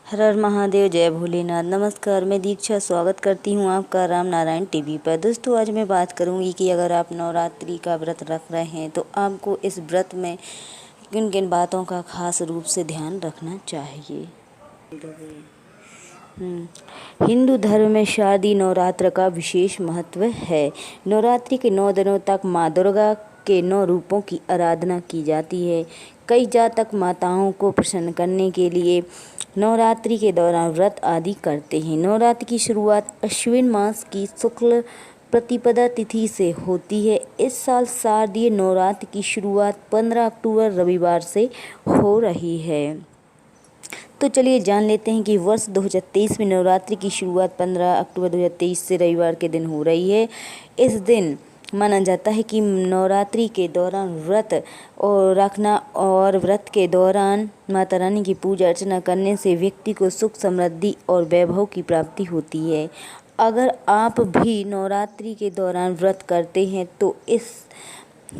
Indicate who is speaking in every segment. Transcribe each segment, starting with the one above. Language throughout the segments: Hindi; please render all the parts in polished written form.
Speaker 1: हर हर महादेव, जय भोलेनाथ। नमस्कार, मैं दीक्षा स्वागत करती हूँ आपका राम नारायण टीवी पर। दोस्तों, आज मैं बात करूँगी कि अगर आप नवरात्रि का व्रत रख रहे हैं तो आपको इस व्रत में किन किन बातों का खास रूप से ध्यान रखना चाहिए। हिंदू धर्म में शारदीय नवरात्र का विशेष महत्व है। नवरात्रि के 9 दिनों तक माँ दुर्गा के 9 रूपों की आराधना की जाती है। कई जातक माताओं को प्रसन्न करने के लिए नवरात्रि के दौरान व्रत आदि करते हैं। नवरात्रि की शुरुआत अश्विन मास की शुक्ल प्रतिपदा तिथि से होती है। इस साल शारदीय नवरात्र की शुरुआत 15 अक्टूबर रविवार से हो रही है। तो चलिए जान लेते हैं कि वर्ष 2023 में नवरात्रि की शुरुआत 15 अक्टूबर 2023 से रविवार के दिन हो रही है। इस दिन माना जाता है कि नवरात्रि के दौरान व्रत और रखना और व्रत के दौरान माता रानी की पूजा अर्चना करने से व्यक्ति को सुख, समृद्धि और वैभव की प्राप्ति होती है। अगर आप भी नवरात्रि के दौरान व्रत करते हैं तो इस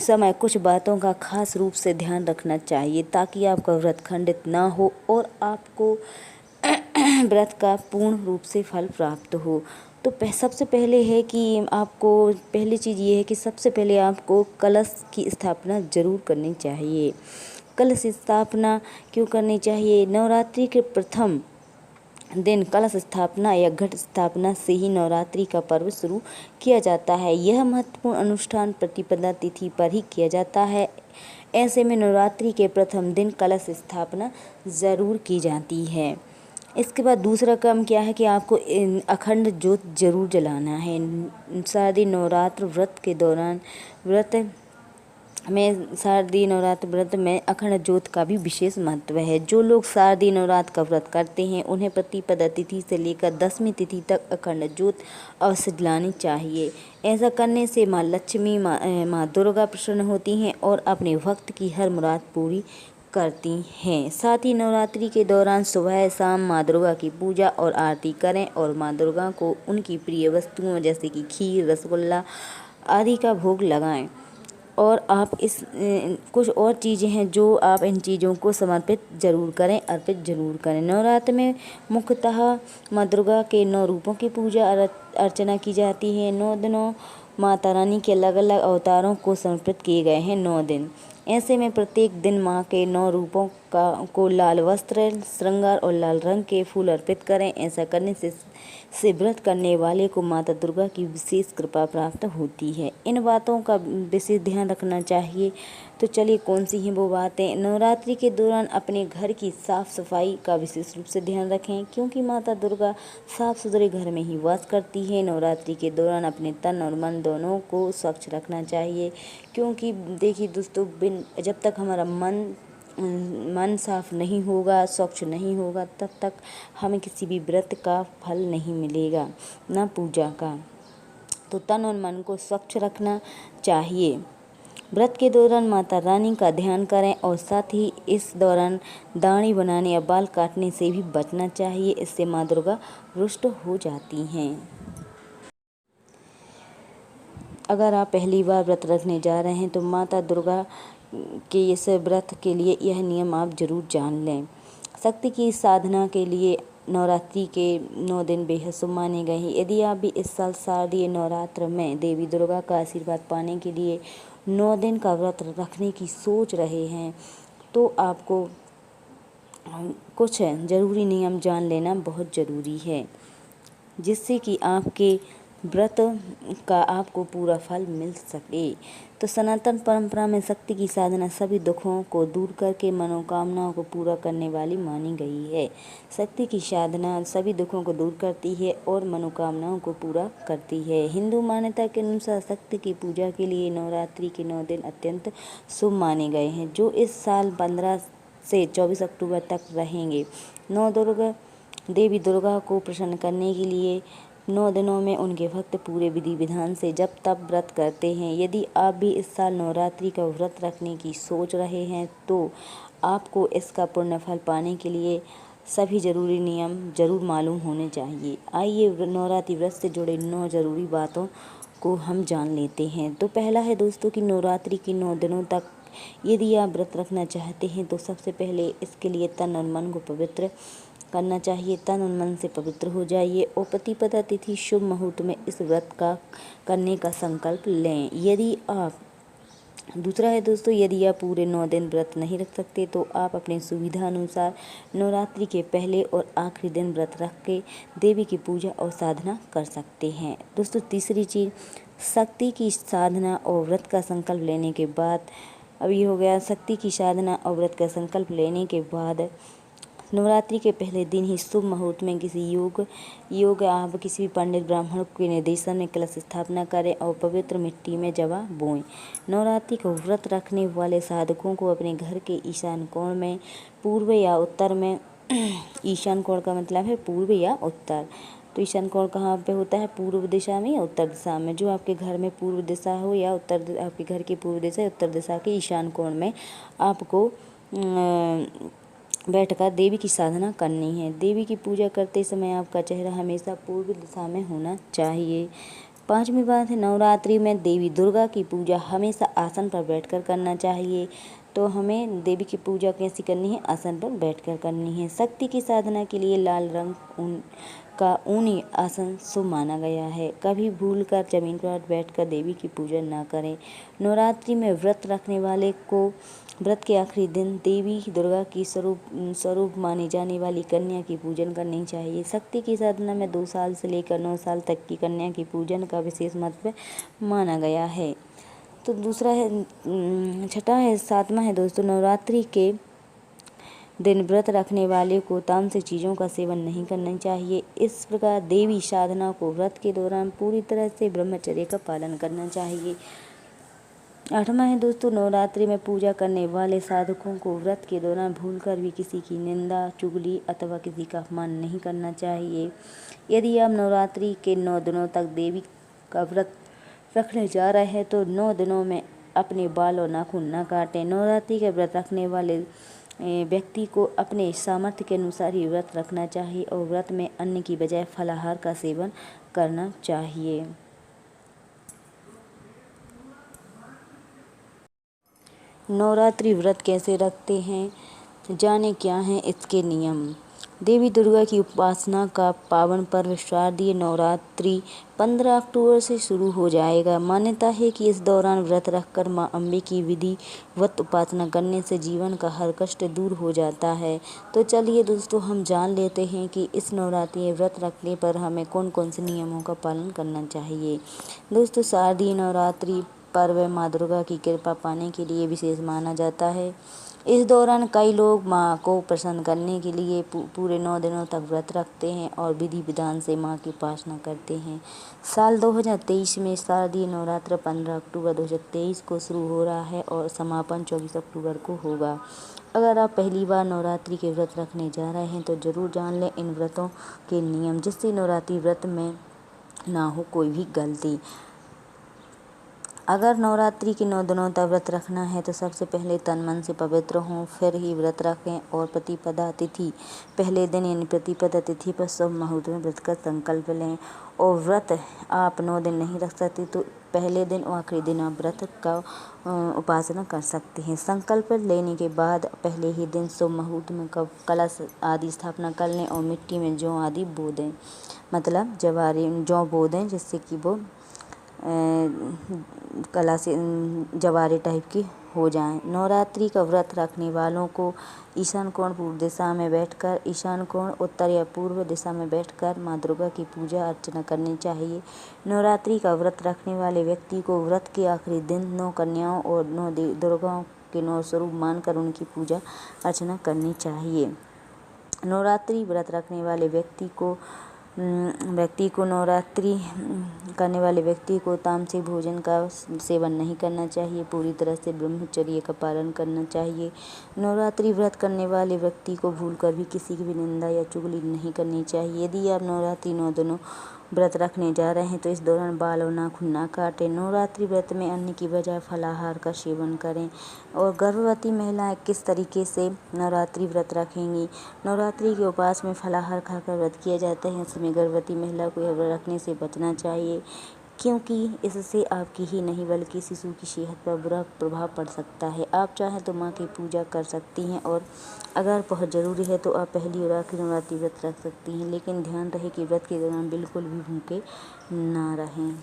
Speaker 1: समय कुछ बातों का खास रूप से ध्यान रखना चाहिए ताकि आपका व्रत खंडित ना हो और आपको व्रत का पूर्ण रूप से फल प्राप्त हो। तो सबसे पहले है कि आपको पहली चीज़ ये है कि सबसे पहले आपको कलश की स्थापना ज़रूर करनी चाहिए। कलश स्थापना क्यों करनी चाहिए? नवरात्रि के प्रथम दिन कलश स्थापना या घट स्थापना से ही नवरात्रि का पर्व शुरू किया जाता है। यह महत्वपूर्ण अनुष्ठान प्रतिपदा तिथि पर ही किया जाता है। ऐसे में नवरात्रि के प्रथम दिन कलश स्थापना ज़रूर की जाती है। इसके बाद दूसरा काम क्या है कि आपको अखंड ज्योत जरूर जलाना है। शारदीय नवरात्र व्रत के दौरान शारदीय नवरात्र व्रत में अखंड ज्योत का भी विशेष महत्व है। जो लोग शारदीय नवरात्र का व्रत करते हैं उन्हें प्रतिपदा तिथि से लेकर 10वीं तिथि तक अखंड ज्योत अवश्य जलानी चाहिए। ऐसा करने से माँ लक्ष्मी, माँ दुर्गा प्रसन्न होती हैं और अपने भक्त की हर मुराद पूरी करती हैं। साथ ही नवरात्रि के दौरान सुबह शाम माँ दुर्गा की पूजा और आरती करें और माँ दुर्गा को उनकी प्रिय वस्तुओं जैसे कि खीर, रसगुल्ला आदि का भोग लगाएं। और आप कुछ और चीज़ें हैं जो आप इन चीज़ों को समर्पित जरूर करें, अर्पित जरूर करें। नवरात्र में मुख्यतः माँ दुर्गा के 9 रूपों की पूजा अर्चना की जाती है। 9 दिनों माता रानी के अलग अलग अवतारों को समर्पित किए गए हैं। 9 दिन ऐसे में प्रत्येक दिन माँ के 9 रूपों को लाल वस्त्र, श्रृंगार और लाल रंग के फूल अर्पित करें। ऐसा करने से व्रत करने वाले को माता दुर्गा की विशेष कृपा प्राप्त होती है। इन बातों का विशेष ध्यान रखना चाहिए। तो चलिए कौन सी हैं वो बातें। नवरात्रि के दौरान अपने घर की साफ सफाई का विशेष रूप से ध्यान रखें क्योंकि माता दुर्गा साफ सुथरे घर में ही वास करती है। नवरात्रि के दौरान अपने तन और मन दोनों को स्वच्छ रखना चाहिए क्योंकि देखिए दोस्तों, जब तक हमारा मन साफ नहीं होगा, स्वच्छ नहीं होगा, तब तक हमें किसी भी व्रत का फल नहीं मिलेगा, ना पूजा का। तो तन और मन को स्वच्छ रखना चाहिए। व्रत के दौरान माता रानी का ध्यान करें और साथ ही इस दौरान दाढ़ी बनाने या बाल काटने से भी बचना चाहिए। इससे माँ दुर्गा रुष्ट हो जाती हैं। अगर आप पहली बार व्रत रखने जा रहे हैं तो माता दुर्गा के इस व्रत के लिए यह नियम आप जरूर जान लें। शक्ति की साधना के लिए नवरात्रि के 9 दिन बेहद शुभ माने गए हैं। यदि आप भी इस साल शारदीय नवरात्र में देवी दुर्गा का आशीर्वाद पाने के लिए 9 दिन का व्रत रखने की सोच रहे हैं तो आपको कुछ ज़रूरी नियम जान लेना बहुत ज़रूरी है जिससे कि आपके व्रत का आपको पूरा फल मिल सके। तो सनातन परंपरा में शक्ति की साधना सभी दुखों को दूर करके मनोकामनाओं को पूरा करने वाली मानी गई है। शक्ति की साधना सभी दुखों को दूर करती है और मनोकामनाओं को पूरा करती है। हिंदू मान्यता के अनुसार शक्ति की पूजा के लिए नवरात्रि के 9 दिन अत्यंत शुभ माने गए हैं जो इस साल 15 से 24 अक्टूबर तक रहेंगे। देवी दुर्गा को प्रसन्न करने के लिए 9 दिनों में उनके भक्त पूरे विधि विधान से जप तप व्रत करते हैं। यदि आप भी इस साल नवरात्रि का व्रत रखने की सोच रहे हैं तो आपको इसका पुण्य फल पाने के लिए सभी जरूरी नियम जरूर मालूम होने चाहिए। आइए नवरात्रि व्रत से जुड़े 9 जरूरी बातों को हम जान लेते हैं। तो पहला है दोस्तों कि नवरात्रि के 9 दिनों तक यदि आप व्रत रखना चाहते हैं तो सबसे पहले इसके लिए तन और मन को पवित्र करना चाहिए। तन और मन से पवित्र हो जाइए और प्रतिपदा तिथि शुभ मुहूर्त में इस व्रत का करने का संकल्प लें। यदि आप दूसरा है दोस्तों, यदि आप पूरे 9 दिन व्रत नहीं रख सकते तो आप अपनी सुविधा अनुसार नवरात्रि के पहले और आखिरी दिन व्रत रख के देवी की पूजा और साधना कर सकते हैं। दोस्तों तीसरी चीज़, शक्ति की साधना और व्रत का संकल्प लेने के बाद, अब ये हो गया शक्ति की साधना और व्रत का संकल्प लेने के बाद नवरात्रि के पहले दिन ही शुभ मुहूर्त में किसी योग आप किसी भी पंडित ब्राह्मण के निर्देशन में कलश स्थापना करें और पवित्र मिट्टी में जवा बोएं। नवरात्रि को व्रत रखने वाले साधकों को अपने घर के ईशान कोण में, पूर्व या उत्तर में ईशान कोण का मतलब है पूर्व या उत्तर। तो ईशान कोण कहाँ पे होता है? पूर्व दिशा में या उत्तर दिशा में। जो आपके घर में पूर्व दिशा हो या उत्तर, आपके घर की पूर्व दिशा या उत्तर दिशा के ईशान कोण में आपको बैठकर देवी की साधना करनी है। देवी की पूजा करते समय आपका चेहरा हमेशा पूर्व दिशा में होना चाहिए। 5वीं बात है, नवरात्रि में देवी दुर्गा की पूजा हमेशा आसन पर बैठकर करना चाहिए। तो हमें देवी की पूजा कैसी करनी है? आसन पर बैठकर करनी है। शक्ति की साधना के लिए लाल रंग का ऊनी आसन शुभ माना गया है। कभी भूलकर जमीन पर बैठकर देवी की पूजा ना करें। नवरात्रि में व्रत रखने वाले को व्रत के आखिरी दिन देवी दुर्गा की स्वरूप मानी जाने वाली कन्या की पूजन करनी चाहिए। शक्ति की साधना में 2 साल से लेकर 9 साल तक की कन्या की पूजन का विशेष महत्व माना गया है। तो दूसरा है, 7वां है दोस्तों, नवरात्रि के दिन व्रत रखने वाले को तामसिक चीज़ों का सेवन नहीं करना चाहिए। इस प्रकार देवी साधना को व्रत के दौरान पूरी तरह से ब्रह्मचर्य का पालन करना चाहिए। 8वां है दोस्तों, नवरात्रि में पूजा करने वाले साधकों को व्रत के दौरान भूलकर भी किसी की निंदा, चुगली अथवा किसी का अपमान नहीं करना चाहिए। यदि आप नवरात्रि के 9 दिनों तक देवी का व्रत रखने जा रहे हैं तो 9 दिनों में अपने बाल और नाखून न काटें। नवरात्रि के व्रत रखने वाले व्यक्ति को अपने सामर्थ्य के अनुसार ही व्रत रखना चाहिए और व्रत में अन्न की बजाय फलाहार का सेवन करना चाहिए। नवरात्रि व्रत कैसे रखते हैं, जाने क्या हैं इसके नियम। देवी दुर्गा की उपासना का पावन पर्व शारदीय नवरात्रि 15 अक्टूबर से शुरू हो जाएगा। मान्यता है कि इस दौरान व्रत रखकर मां अम्बे की विधिवत उपासना करने से जीवन का हर कष्ट दूर हो जाता है। तो चलिए दोस्तों, हम जान लेते हैं कि इस नवरात्रि व्रत रखने पर हमें कौन कौन से नियमों का पालन करना चाहिए। दोस्तों, शारदीय नवरात्रि पर्व माँ दुर्गा की कृपा पाने के लिए विशेष माना जाता है। इस दौरान कई लोग माँ को प्रसन्न करने के लिए पूरे 9 दिनों तक व्रत रखते हैं और विधि विधान से माँ की उपासना करते हैं। साल 2023 में शारदीय नवरात्र 15 अक्टूबर 2023 को शुरू हो रहा है और समापन 24 अक्टूबर को होगा। अगर आप पहली बार नवरात्रि के व्रत रखने जा रहे हैं तो ज़रूर जान लें इन व्रतों के नियम, जिससे नवरात्रि व्रत में ना हो कोई भी गलती। अगर नवरात्रि के 9 दिनों तक व्रत रखना है तो सबसे पहले तन मन से पवित्र हों, फिर ही व्रत रखें और प्रतिपदा तिथि पहले दिन यानी प्रतिपदा तिथि पर शुभ मुहूर्त में व्रत का संकल्प लें। और व्रत आप 9 दिन नहीं रख सकते तो पहले दिन और आखिरी दिन आप व्रत का उपासना कर सकते हैं। संकल्प लेने के बाद पहले ही दिन शुभ मुहूर्त में कलश आदि स्थापना कर लें और मिट्टी में जौ आदि बो दें, मतलब जौ बो दें, जिससे कि वो कला से जवारे टाइप की हो जाएं। नवरात्रि का व्रत रखने वालों को ईशान कोण पूर्व दिशा में बैठकर, ईशान कोण उत्तर या पूर्व दिशा में बैठकर माँ दुर्गा की पूजा अर्चना करनी चाहिए। नवरात्रि का व्रत रखने वाले व्यक्ति को व्रत के आखिरी दिन 9 कन्याओं और 9 दुर्गाओं के 9 स्वरूप मानकर उनकी पूजा अर्चना करनी चाहिए। नवरात्रि व्रत रखने वाले व्यक्ति को नवरात्रि करने वाले व्यक्ति को तामसिक भोजन का सेवन नहीं करना चाहिए। पूरी तरह से ब्रह्मचर्य का पालन करना चाहिए। नवरात्रि व्रत करने वाले व्यक्ति को भूलकर भी किसी की भी निंदा या चुगली नहीं करनी चाहिए। यदि आप नवरात्रि 9 दिनों व्रत रखने जा रहे हैं तो इस दौरान बाल और नाखून ना काटें। नवरात्रि व्रत में अन्न की बजाय फलाहार का सेवन करें। और गर्भवती महिलाएं किस तरीके से नवरात्रि व्रत रखेंगी। नवरात्रि के उपवास में फलाहार खाकर व्रत किया जाता है। इसमें गर्भवती महिला को यह व्रत रखने से बचना चाहिए क्योंकि इससे आपकी ही नहीं बल्कि शिशु की सेहत पर बुरा प्रभाव पड़ सकता है। आप चाहें तो माँ की पूजा कर सकती हैं और अगर बहुत ज़रूरी है तो आप पहली और आखिरी नवरात्रि व्रत रख सकती हैं, लेकिन ध्यान रहे कि व्रत के दौरान बिल्कुल भी भूखे ना रहें।